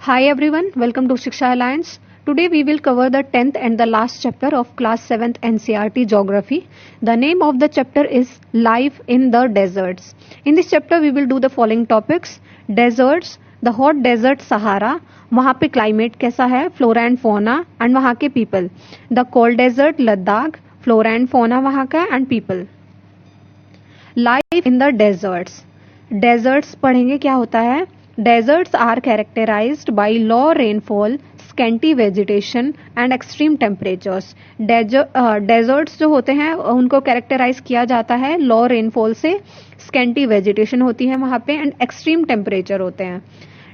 Hi everyone, welcome to Shiksha Alliance. Today we will cover the 10th and the last chapter of class 7th NCERT Geography. The name of the chapter is Life in the Deserts. In this chapter we will do the following topics: deserts, the hot desert Sahara, वहाँ पे climate कैसा है, flora and fauna and वहाँ के people. The cold desert Ladakh, flora and fauna वहाँ का and people. Life in the deserts. Deserts पढ़ेंगे क्या होता है. Deserts are characterized by low rainfall, scanty vegetation and extreme temperatures. Deserts जो होते हैं उनको कैरेक्टराइज किया जाता है लो रेनफॉल से, स्कैंटी वेजिटेशन होती है वहाँ पे एंड एक्सट्रीम टेम्परेचर होते हैं.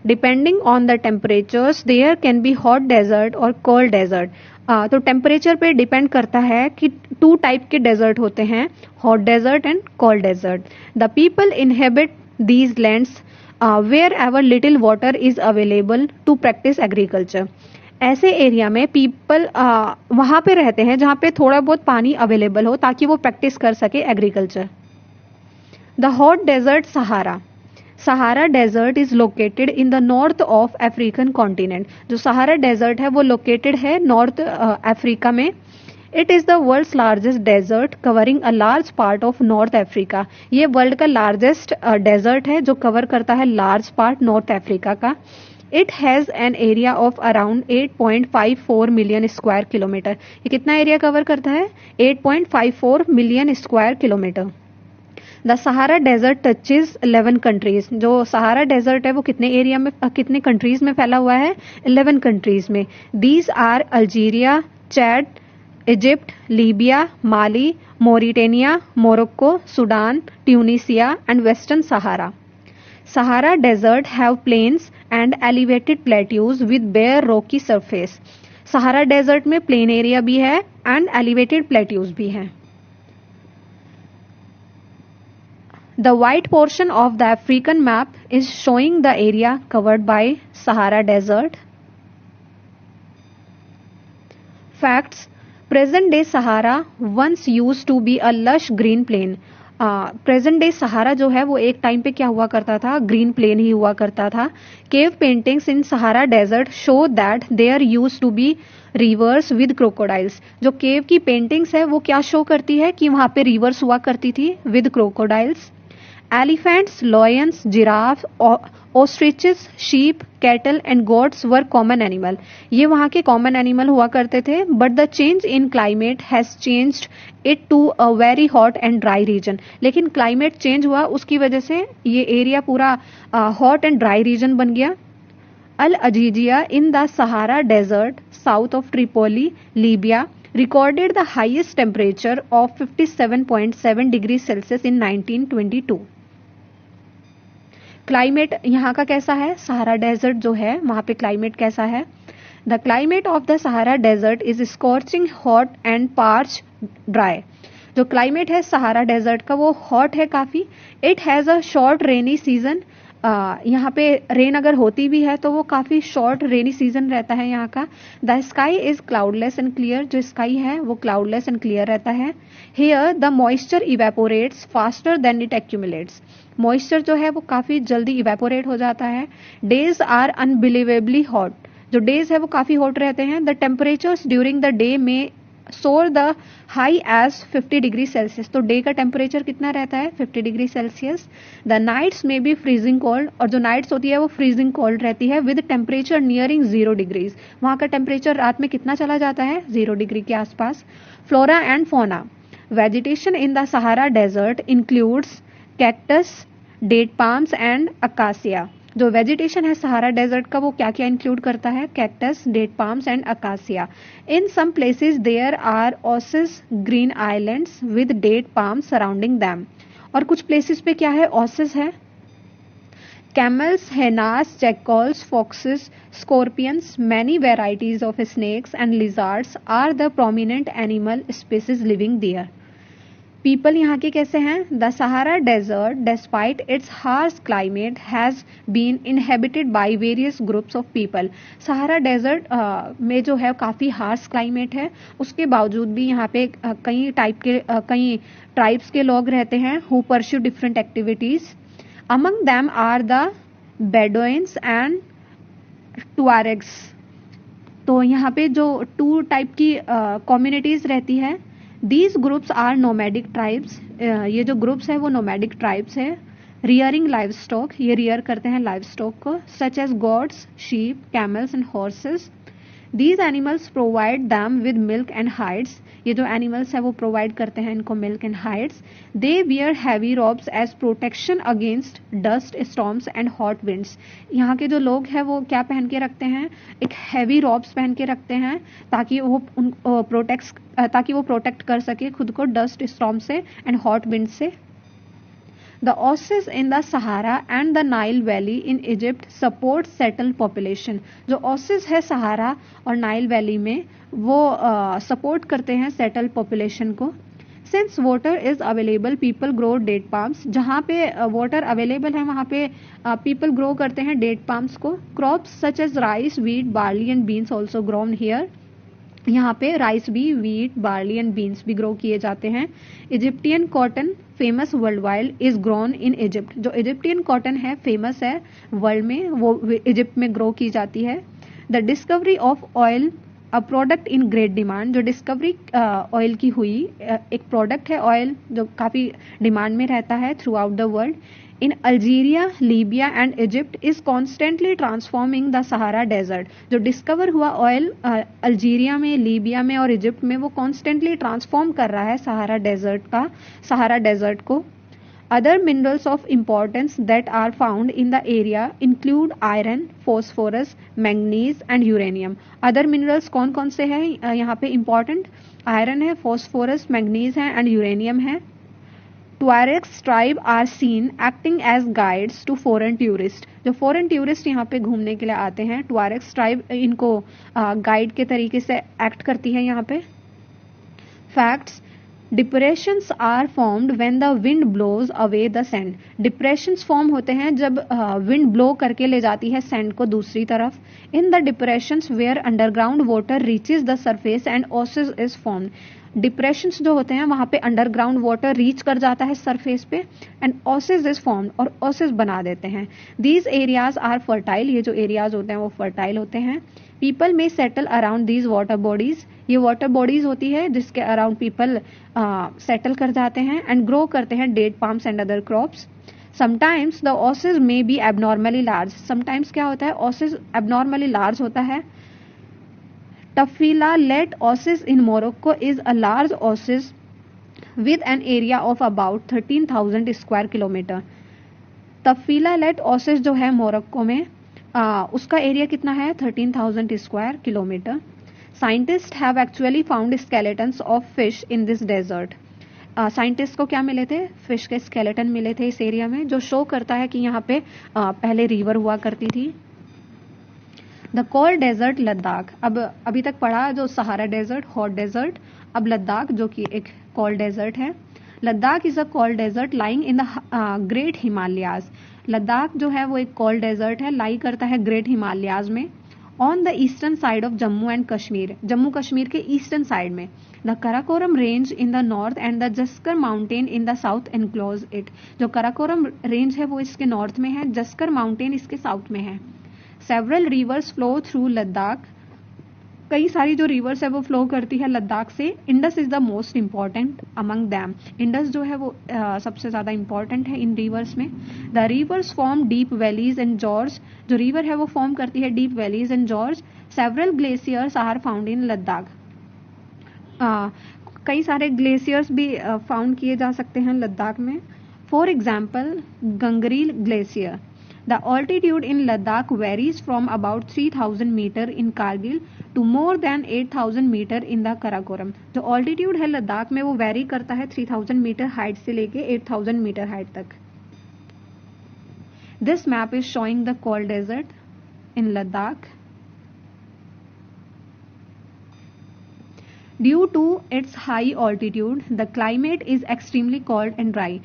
Depending on the temperatures there can be hot desert और कोल्ड डेजर्ट. तो टेम्परेचर पे डिपेंड करता है कि टू टाइप के डेजर्ट होते हैं, hot desert and cold desert. The people inhabit these lands wherever little water is available to practice agriculture. ऐसे एरिया में पीपल वहाँ पे रहते हैं जहाँ पे थोड़ा बहुत पानी अवेलेबल हो ताकि वो प्रैक्टिस कर सके agriculture. The hot desert Sahara. Sahara desert is located in the north of African continent. जो सहारा डेजर्ट है वो लोकेटेड है नॉर्थ अफ्रीका में. It is the world's largest desert covering a large part of north Africa. ये world का largest desert है जो cover करता है लार्ज पार्ट नॉर्थ अफ्रीका का. It has an area of around 8.54 million square kilometre. ये कितना एरिया कवर करता है? 8.54 million square kilometre. The Sahara desert touches 11 countries. जो सहारा डेजर्ट है वो कितने एरिया में, कितने कंट्रीज में फैला हुआ है? 11 कंट्रीज में. These are Algeria, Chad, Egypt, Libya, Mali, Mauritania, Morocco, Sudan, Tunisia and Western Sahara. Sahara desert have plains and elevated plateaus with bare rocky surface. Sahara desert में प्लेन एरिया भी है and elevated plateaus भी हैं. The white portion of the African map is showing the area covered by Sahara Desert. Facts: Present day Sahara once used to be a lush green plain. Present day Sahara जो है वो एक time पे क्या हुआ करता था? Green plane ही हुआ करता था. Cave paintings in Sahara desert show that there use to be rivers with crocodiles. जो केव की पेंटिंग्स है वो क्या शो करती है कि वहां पे रिवर्स हुआ करती थी with crocodiles. Elephants, lions, giraffe, ostriches, sheep, cattle and goats were common animal. ये वहाँ के कॉमन एनिमल हुआ करते थे. But the change in climate has changed it to a very hot and dry region. लेकिन क्लाइमेट चेंज हुआ, उसकी वजह से ये एरिया पूरा हॉट एंड ड्राई रीजन बन गया. Al Aziziyah in the Sahara desert south of Tripoli, Libya, recorded the highest temperature of 57.7 degrees Celsius in 1922. Climate यहाँ का कैसा है? सहारा डेजर्ट जो है वहाँ पे क्लाइमेट कैसा है? The climate of the Sahara desert is scorching hot and parch dry. जो क्लाइमेट है सहारा डेजर्ट का वो हॉट है काफ़ी. It has a short rainy season. यहाँ पे रेन अगर होती भी है तो वो काफ़ी शॉर्ट रेनी सीजन रहता है यहाँ का. The sky is cloudless and clear. जो स्काई है वो क्लाउडलेस एंड क्लियर रहता है. Here the moisture evaporates faster than it accumulates. Moisture जो है वो काफ़ी जल्दी इवेपोरेट हो जाता है. Days are unbelievably hot. जो डेज है वो काफ़ी हॉट रहते हैं. The temperatures during the day में soar the high as 50 degree Celsius. तो डे का टेम्परेचर कितना रहता है? 50 डिग्री सेल्सियस. द नाइट्स में बी फ्रीजिंग कोल्ड. और जो नाइट्स होती है वो फ्रीजिंग कोल्ड रहती है विद टेम्परेचर नियरिंग 0 डिग्रीज. वहाँ का टेम्परेचर रात में कितना चला जाता है? 0 डिग्री के आसपास. Flora and fauna. Vegetation in the Sahara desert includes cactus, date palms and acacia. जो वेजिटेशन है सहारा डेजर्ट का वो क्या क्या इंक्लूड करता है? Cactus, date palms and acacia. In some places there are oasis green islands with date palms surrounding them. और कुछ प्लेसेस पे क्या है? ओसिस है. Camels, hyenas, jackals, foxes, scorpions, many varieties of snakes and lizards are the prominent animal species living there. People यहाँ के कैसे हैं? The Sahara desert despite its harsh climate has been inhabited by various groups of people. Sahara desert में जो है काफ़ी harsh climate है, उसके बावजूद भी यहाँ पे कई ट्राइब्स के लोग रहते हैं who pursue different activities. Among them are the Bedouins and Tuaregs. तो यहाँ पे जो 2 टाइप की कम्युनिटीज रहती है, these groups are nomadic tribes. ये जो ग्रुप्स है वो नोमैडिक ट्राइब्स है। रियरिंग लाइव स्टॉक, ये रियर करते हैं लाइव स्टॉक को, such as goats, sheep, camels and horses. These animals provide them with milk and hides. ये जो एनिमल्स है वो प्रोवाइड करते हैं इनको milk and hides. They wear heavy robes as protection against dust storms and hot winds. यहाँ के जो लोग हैं वो क्या पहन के रखते हैं, एक हैवी रॉब्स पहन के रखते हैं ताकि वो प्रोटेक्ट कर सके खुद को डस्ट स्टॉर्म से एंड हॉट विंड से। The oases in the Sahara and the Nile Valley in Egypt support settled population. जो oases है सहारा और नाइल वैली में वो सपोर्ट करते हैं सेटल पॉपुलेशन को। Since water is available, people grow date palms. जहाँ पे वाटर अवेलेबल है वहाँ पे people grow करते हैं डेट पाम्स को। Crops such as rice, wheat, barley and beans also grown here. यहाँ पे राइस भी, वीट, बार्ली एंड बीन्स भी ग्रो किए जाते हैं। Egyptian cotton famous world wide is grown in Egypt. जो इजिप्टियन कॉटन है फेमस है वर्ल्ड में, वो इजिप्ट में ग्रो की जाती है। The discovery of oil a product in great demand. जो डिस्कवरी ऑयल की हुई, एक प्रोडक्ट है ऑयल जो काफ़ी डिमांड में रहता है throughout the world. In Algeria, Libya and Egypt is constantly transforming the Sahara desert. जो डिस्कवर हुआ ऑयल अल्जीरिया में, लीबिया में और इजिप्ट में वो कॉन्स्टेंटली ट्रांसफॉर्म कर रहा है सहारा डेजर्ट को। Other minerals of importance that are found in the area include iron, phosphorus, manganese and uranium. Other minerals कौन कौन से हैं यहाँ पे इम्पॉर्टेंट? आयरन है, फॉस्फोरस, मैंगनीज है एंड यूरेनियम है। Tuaregs tribe are seen acting as guides to foreign tourists. जो foreign tourist यहाँ पे घूमने के लिए आते हैं, Tuaregs tribe इनको गाइड के तरीके से एक्ट करती है यहाँ पे। Facts: Depressions are formed when the wind blows away the sand. Depressions form होते हैं जब wind blow करके ले जाती है sand को दूसरी तरफ। In the depressions where underground water reaches the surface and oasis is formed. Depressions जो होते हैं वहां पे अंडरग्राउंड वाटर रीच कर जाता है सरफेस पे एंड ओसिस इज फॉर्म्ड और ओसिस बना देते हैं। These areas are fertile. ये जो एरियाज होते हैं वो फर्टाइल होते हैं। पीपल में settle around these water bodies. ये वाटर बॉडीज होती है जिसके अराउंड पीपल सेटल कर जाते हैं एंड ग्रो करते हैं date palms and other crops. Sometimes the oasis may be abnormally large. Sometimes क्या होता है, ओसिस एबनॉर्मली लार्ज होता है। Tafila-let oasis in Morocco is a large oasis with an area of about 13,000 square kilometer. Tafila-let oasis जो है Morocco में उसका area कितना है? 13,000 square kilometre. Scientists have actually found skeletons of fish in this desert. Scientist को क्या मिले थे? फिश के स्केलेटन मिले थे इस एरिया में, जो शो करता है कि यहाँ पे पहले रिवर हुआ करती थी। The cold desert Ladakh. अब अभी तक पढ़ा जो सहारा डेजर्ट, हॉट डेजर्ट, अब लद्दाख जो कि एक कोल्ड डेजर्ट है। Ladakh is a cold desert lying in the great Himalayas. Ladakh जो है वो एक कोल्ड डेजर्ट है, लाई करता है ग्रेट हिमालयाज में। On the eastern side of Jammu and Kashmir. Jammu Kashmir के ईस्टर्न साइड में। The Karakoram range in the north and the Zanskar mountain in the south enclose it. जो कराकोरम रेंज है वो इसके नॉर्थ में है, जस्कर माउंटेन इसके साउथ में है। Several reverse flow through Ladakh. कई सारी जो रिवर्स है वो फ्लो करती है लद्दाख से। Indus is the most important among them. Indus जो है वो सबसे ज्यादा इंपॉर्टेंट है इन रिवर्स में। The rivers form deep valleys and gorges. जो रिवर है वो फॉर्म करती है deep valleys and gorges. Several glaciers are found in Ladakh. कई सारे ग्लेशियर्स भी फाउंड किए जा सकते हैं लद्दाख में। For example Gangri glacier. The altitude in Ladakh varies from about 3,000 meter in Kargil to more than 8,000 meter in the Karakoram. जो altitude है लद्दाख में वो वैरी करता है 3,000 मीटर हाइट से लेके 8,000 मीटर हाइट तक। This map is showing the cold desert in Ladakh. Due to its high altitude, the climate is extremely cold and dry.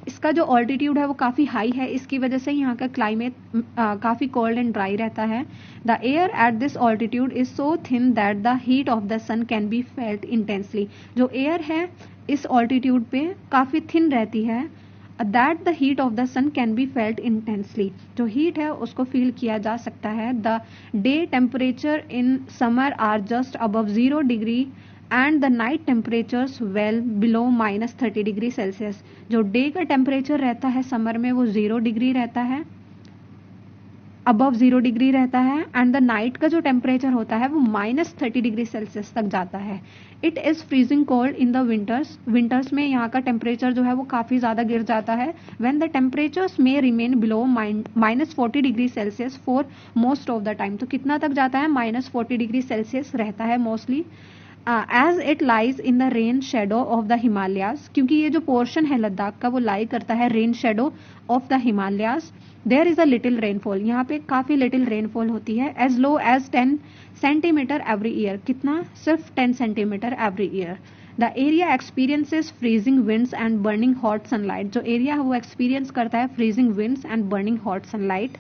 इसका जो ऑल्टीट्यूड है वो काफ़ी हाई है, इसकी वजह से यहाँ का क्लाइमेट काफ़ी कोल्ड एंड ड्राई रहता है। The air at this altitude is so thin that the heat of the sun can be felt intensely. जो एयर है इस ऑल्टीट्यूड पे काफ़ी थिन रहती है that the heat of the sun can be felt intensely, जो heat है उसको फील किया जा सकता है. The day temperature in summer are just above 0 degree and the night temperatures well below -30 degree Celsius. जो डे का टेम्परेचर रहता है समर में वो 0 डिग्री रहता है, अबव 0 डिग्री रहता है, एंड द नाइट का जो टेम्परेचर होता है वो -30 डिग्री सेल्सियस तक जाता है. It is freezing cold in the winters. Winters में यहाँ का टेम्परेचर जो है वो काफी ज्यादा गिर जाता है. व्हेन द टेम्परेचर्स में remain below -40 degree Celsius for most of the time. तो कितना तक जाता है? -40 डिग्री सेल्सियस रहता है mostly. As it lies in the rain shadow of the Himalayas, क्योंकि ये जो पोर्शन है लद्दाख का वो लाई करता है rain shadow of the Himalayas. There is a little rainfall, यहाँ पे काफी लिटिल रेनफॉल होती है. As low as 10 centimetre every year. कितना? सिर्फ 10 centimetre every year. The area experiences freezing winds and burning hot sunlight. जो एरिया है वो एक्सपीरियंस करता है freezing winds and burning hot sunlight.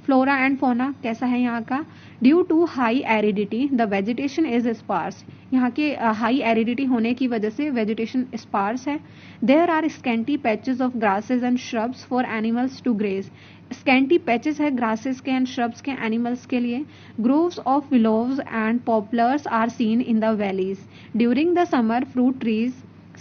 Flora and fauna कैसा है यहाँ का? Due to high aridity the vegetation is sparse. यहाँ के हाई एरिडिटी होने की वजह से वेजिटेशन स्पार्स है. There are scanty patches of grasses and shrubs for animals to graze. Scanty patches है ग्रासेस के एंड श्रब्स के एनिमल्स के लिए. Groves of willows and poplars are seen in the valleys. During the summer fruit trees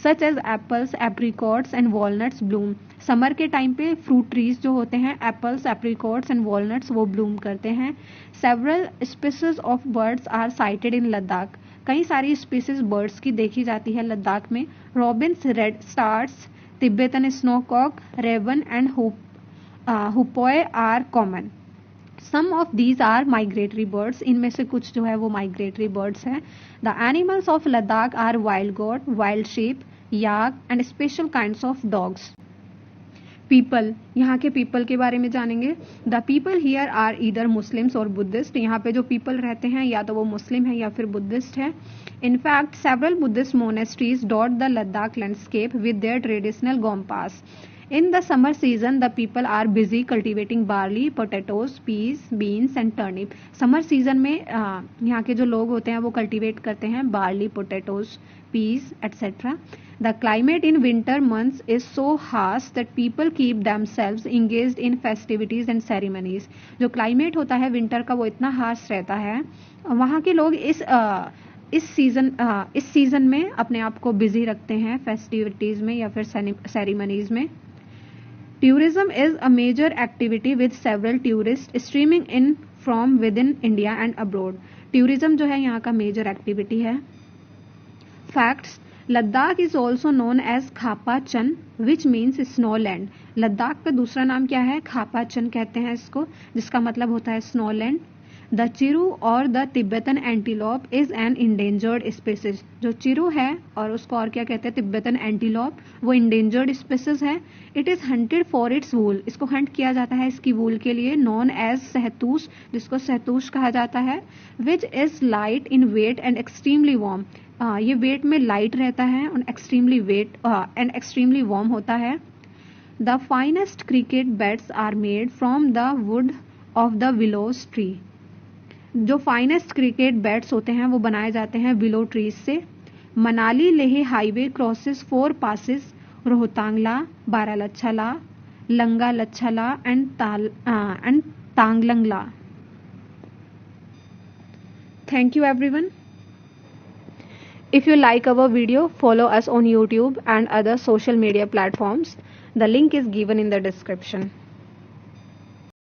such as apples, apricots and walnuts bloom. Summer के time पे fruit trees जो होते हैं एप्पल्स, एप्रिकॉट्स एंड वॉलनट्स वो bloom करते हैं. Several species of birds are sighted in Ladakh. कई सारी स्पीसीज बर्ड्स की देखी जाती है लद्दाख में. Robins, redstarts, Tibetan snowcock, raven and hoopoe are common. Some of these are migratory birds. इनमें से कुछ जो है वो माइग्रेटरी बर्ड्स हैं. The animals of Ladakh are wild goat, wild sheep, yak and special kinds of dogs. People, यहाँ के people के बारे में जानेंगे. The people here are either Muslims or Buddhist. यहाँ पे जो पीपल रहते हैं या तो वो मुस्लिम है या फिर बुद्धिस्ट है. In fact several Buddhist monasteries dot the Ladakh landscape with their traditional gompas. In the summer season, the people are busy cultivating barley, potatoes, peas, beans and turnip. Summer season में यहाँ के जो लोग होते हैं वो cultivate करते हैं barley, potatoes, peas, etc. The climate in winter months is so harsh that people keep themselves engaged in festivities and ceremonies. जो climate होता है winter का वो इतना harsh रहता है, वहाँ के लोग इस सीजन में अपने आप को बिजी रखते हैं फेस्टिविटीज में या फिर सेरेमनीज में. Tourism is a major activity with several tourists streaming in from within India and abroad. Tourism जो है यहाँ का major activity है. Facts: Ladakh is also known as खापा चन which means snowland. लद्दाख का दूसरा नाम क्या है? खापा चन कहते हैं इसको, जिसका मतलब होता है snowland. द चिरू और the Tibetan antelope is an endangered species. जो चिरू है और उसको और क्या कहते हैं? Tibetan antelope. वो इंडेंजर्ड स्पीसीज है. It is hunted for its wool. इसको हंट किया जाता है इसकी वूल के लिए. नॉन एज सहतूश, जिसको सहतूश कहा जाता है. Which is light in weight and extremely warm. ये वेट में लाइट रहता है और एक्सट्रीमली वार्म होता है. The finest cricket bats are made from the wood of the willows tree. जो फाइनेस्ट क्रिकेट बैट्स होते हैं वो बनाए जाते हैं विलो ट्रीज से. Manali Leh highway crosses 4 passes: Rohtang La, Baralacha La, Lunga Lachha La and Taglang La. Thank you everyone. If you like our video, follow us on YouTube and other social media platforms. The link is given in the description.